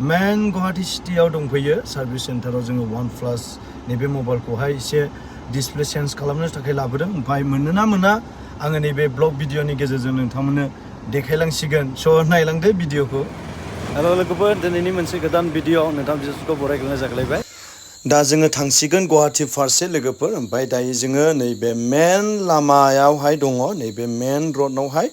मेन गुवाहाटी सिटियाव दंफैयो सार्भिस सेन्टाराव जोङो OnePlus नैबे मबाइलखौहाय एसे डिसप्ले चेन्ज खालामनो थाखाय लाबोदों ओमफ्राय मोनोना मोना आङो नैबे ब्लग भिडिअनि गेजेरजों नोंथांमोननो देखायलांसिगोन स' नायलांदो भिडिअखौ हेल' लोगोफोर दिनैनि मोनसे गोदान भिडिअ नोंथां बिसोरखौ बरायग्रोनाय जागलायबाय दा जोङो थांसिगोन गुवाहाटी फारसे लोगोफोर ओमफ्राय दायो जोङो नैबे मेन लामायावहाय दङ नैबे मेन रडआवहाय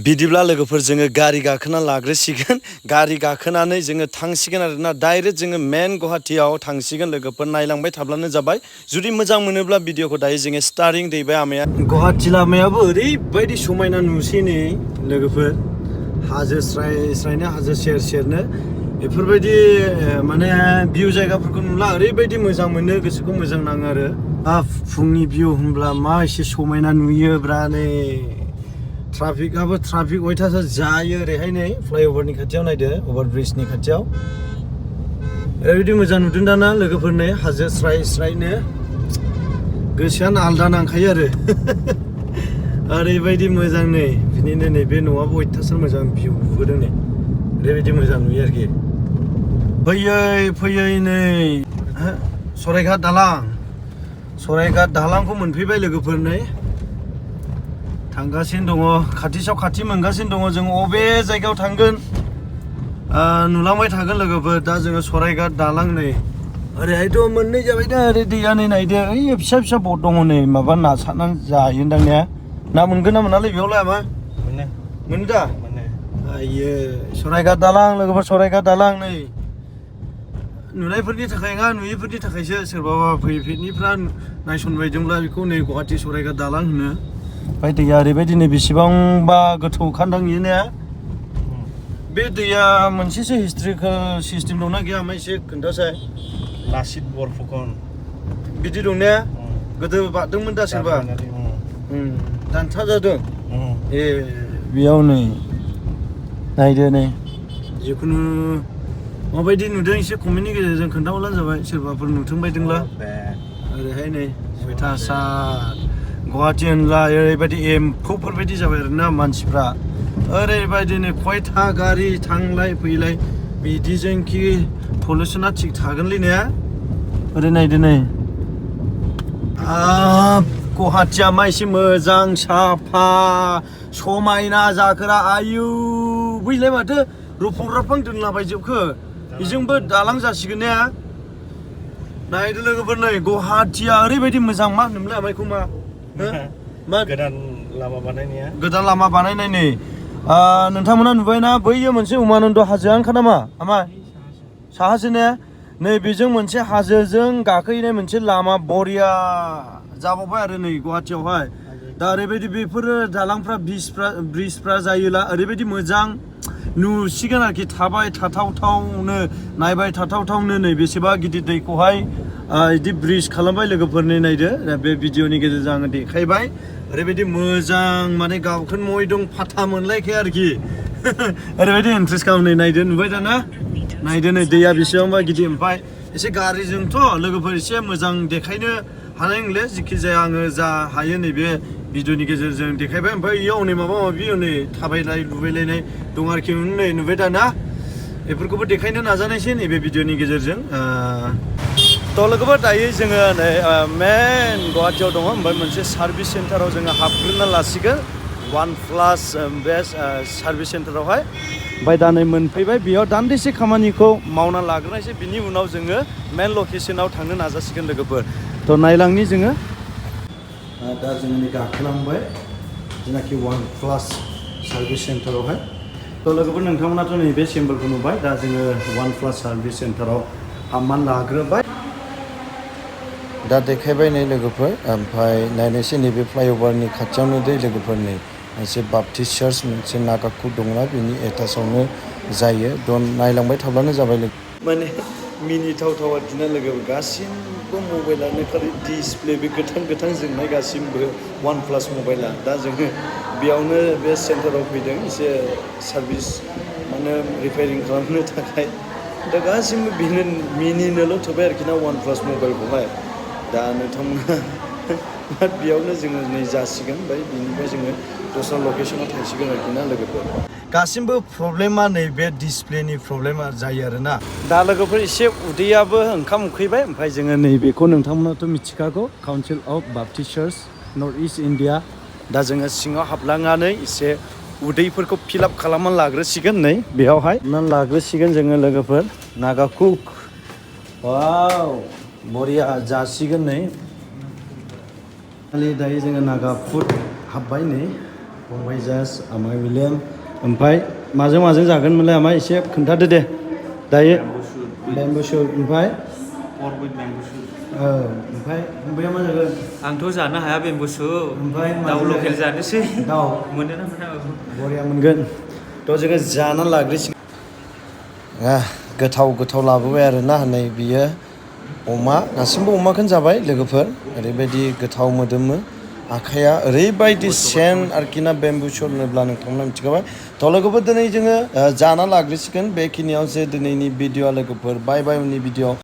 बिदिब्ला लोगोफोर जोङो गारि गाखोना लाग्रोसिगोन गारि गाखोनानै जोङो थांसिगोन आरोना डाइरेक्ट जोङो मेन गुवाहाटीयाव थांसिगोन लोगोफोर नायलांबाय थाब्लानो जाबाय जुदि मोजां मोनोब्ला भिडिअखौ दायो जोङो स्टार्टिं दैबाय आमाया गुवाहाटी लामायाबो ओरैबायदि समायना नुसै नै लोगोफोर हाजो स्राय स्रायनो हाजो सेर सेरनो बेफोरबायदि माने भिउ जायगाफोरखौ नुला ओरैबायदि मोजां मोनो गोसोखौ मोजां नाङो आरो फुंनि भिउ होनब्ला मा एसे समायना नुयोब्रा नै ट्राफिकआबो ट्राफिक अयथासार जायो ओरैहाय नै फ्लाइअभारनि खाथियाव नायदो अभार ब्रिजनि खाथियाव ओरैबायदि मोजां नुदों दाना लोगोफोर नै हाजो स्राय स्रायनो गोसोआनो आलदा नांखायो आरो ओरैबायदि मोजां नै बिनिनो नै बे न'आबो अयथासार मोजां भिउ नुबोदों नै ओरैबायदि मोजां नुयो आरोखि फैयै नै सरायघाट दालांखौ मोनफैबाय लोगोफोर नै थांगासिनो दङ खाथियाव खाथि मोनगासिनो दङ जों अबे जायगायाव थांगोन नुलांबाय थागोन लोगोफोर दा जोङो सरायघाट दालां नै ओरैहायथ' मोननै जाबाय दा ओरै दैया नै नायदो ओइ फिसा फिसा बट दङ नै माबा ना सारनानै जायोदां ने ना मोनगोन ना मोनालै बेयावलाय मा मोनो दा आयो सरायघाट दालां लोगोफोर सरायघाट दालां नै नुनायफोरनि थाखाय नङा नुयैफोरनि थाखायसो सोरबाबा फैफेरनिफ्रा नायसनबायदोंब्ला बेखौ नै गुवाहाटी सरायघाट दालां होनो ओमफ्राय दैया ओरैबायदि नै बेसेबांबा गोथौ खान्दां इयो ने बे दैया मोनसेसो हिस्ट्रिकेल सिस्टेम दंना गैया ओमफ्राय एसे खोन्थासाय लासित बरफुकन बिदि दं ने गोदो बारदोंमोन दा सोरबा दानथा जादों ए बेयाव नै नायदो नै जिखुनु माबायदि नुदों एसे कमेन्टनि गेजेरजों खोन्थाहरब्लानो जाबाय सोरबाफोर नुथों बायदोंब्ला ओरैहाय नै अयथासार गुवाहाटी होनब्ला ओरैबायदि एम्फौफोरबायदि जाबाय आरोना मानसिफ्रा ओरैबायदि नै खयथा गारि थांलाय फैलाय बिदिजोंखि पलिउसना थिग थागोनलै ने ओरै नायदो नै गुवाहाटीया मा एसे मोजां साफा समायना जाखोरा आयु बैलाय माथो रुफुं राफां दोनलाबायजोबखो बेजोंबो दालां जासिगोन ने नायदो लोगोफोर नै गुवाहाटीया ओरैबायदि मोजां मा होनोमोनलाय आमायखौ मा गोदान लामा बानायनाय नै नोंथांमोना नुबायना बैयो मोनसे उमानन्द हाजोआनोखा नामा आमाय साहासो ने नै बेजों मोनसे हाजोजों गाखोहैनाय मोनसे लामा बरिया जाबावबाय आरो नै गुवाहाटीयावहाय दा ओरैबायदि बेफोरो दालांफ्रा ब्रिजफ्रा जायोला ओरैबायदि मोजां नुसिगोन आरोखि थाबाय थाथावथावनो नायबाय थाथावथावनो नै बेसेबा गिदिर दैखौहाय बिदि ब्रिज खालामबाय लोगोफोरनि नायदो बे भिडिअनि गेजेरजों आङो देखायबाय ओरैबायदि मोजां माने गावखोन मयदं फाथा मोनलायखाया आरोखि ओरैबायदि इन्ट्रेस्ट खालामनाय नायदो नुबाय दाना नायदो नै दैया बेसेबांबा गिदिर ओमफ्राय एसे गारिजोंथ' लोगोफोर एसे मोजां देखायनो हानाय नंले जिखि जाया आङो जा हायो नैबे भिडिअनि गेजेरजों देखायबाय ओमफ्राय इयाव नै माबा माबि नै थाबायलाय लुबायलायनाय दं आरोखि नै नुबाय दाना बेफोरखौबो देखायनो नाजानायसै नैबे भिडिअनि गेजेरजों थ' लोगोफोर दायो जोङो नै मेन गुवाहाटीयाव दङ ओमफ्राय मोनसे सार्भिस सेन्टाराव जोङो हाबग्रोना लासिगोन OnePlus बे सार्भिस सेन्टारावहाय ओमफ्राय दा नै मोनफैबाय बेयाव दान्दिसे खामानिखौ मावना लाग्रोनायसै बिनि उनाव जोङो मेन लकेसनाव थांनो नाजासिगोन लोगोफोर थ' नायलांनि जोङो दा जोङो नै गाखोलांबाय जेनाखि OnePlus सार्भिस सेन्टारावहाय थ' लोगोफोर नोंथांमोनाथ' नैबे सिम्बलखौ नुबाय दा जोङो OnePlus सार्भिस सेन्टाराव हाबनानै लाग्रोबाय दा देखायबाय नै लोगोफोर ओमफ्राय नायनोसै नैबे फ्लाइअभारनि खाथियावनो दै लोगोफोर नै मोनसे बाप्टिस्ट चार्च मोनसे नागाखौ दंना बेनि एटाचआवनो जायो नायलांबाय थाब्लानो जाबाय माने मिनिथावथाव आरोखि ना लोगोफोर गासिबो मबाइलानो खालि डिसप्ले बे गोथां जोंनाय गासिबो OnePlus मबाइला दा जोङो बेयावनो बे सेन्टाराव फैदों एसे सार्भिस माने रिपेयारिं खालामनो थाखाय दा गासिबो बेनो मिनिनोल' थोबाय आरोखि ना OnePlus मबाइलखौहाय दा नोंथांमोना बेयावनो जोङो नै जासिगोन ओमफ्राय बिनिफ्राय जोङो दस्रा लकेसनाव थांसिगोन आरोखि ना लोगोफोर गासिबो प्रब्लेमा नैबे डिसप्लेनि प्रब्लेमा जायो आरोना दा लोगोफोर एसे उदैयाबो ओंखाम उखैबाय ओमफ्राय जोङो नैबेखौ नोंथांमोनाथ' मिथिखागौ council of Baptist church north east India दा जोङो सिङाव हाबलांनानै एसे उदैफोरखौ फिलआप खालामनानै लाग्रोसिगोन नै बेयावहाय लाग्रोसिगोन जोङो लोगोफोर नागा कुक वाव बरिया जासिगोन नै खालि दायो जोङो नागा फुड हाबबाय नै फंबाय जास आमाय विलियाम ओमफ्राय माजों माजों जागोनमोनलाय आमाय एसे खोन्थादो दे दायो बेम्बु सुट ओमफ्राय ओमफ्राय फंबाया मा जागोन आंथ' जानो हाया बेम्बु सुट ओमफ्राय दाउ लकेल जानोसै दाउ मोनोना मोना बरिया मोनगोन थ' जोङो जानानै लाग्रोसिगोन गोथाव गोथाव लाबोबाय आरोना नै बियो अमा गासिबो अमाखौनो जाबाय लोगोफोर ओरैबायदि गोथाव मोदोमो आखाइया ओरैबायदि सेन आरोखि ना बेम्बु सुट होनोब्ला नोंथांमोना मिथिखाबाय थ' लोगोफोर दिनै जोङो जाना लाग्रोसिगोन बेखिनियाव जे दिनैनि भिडिअ लोगोफोर बाय बाय उननि भिडिअ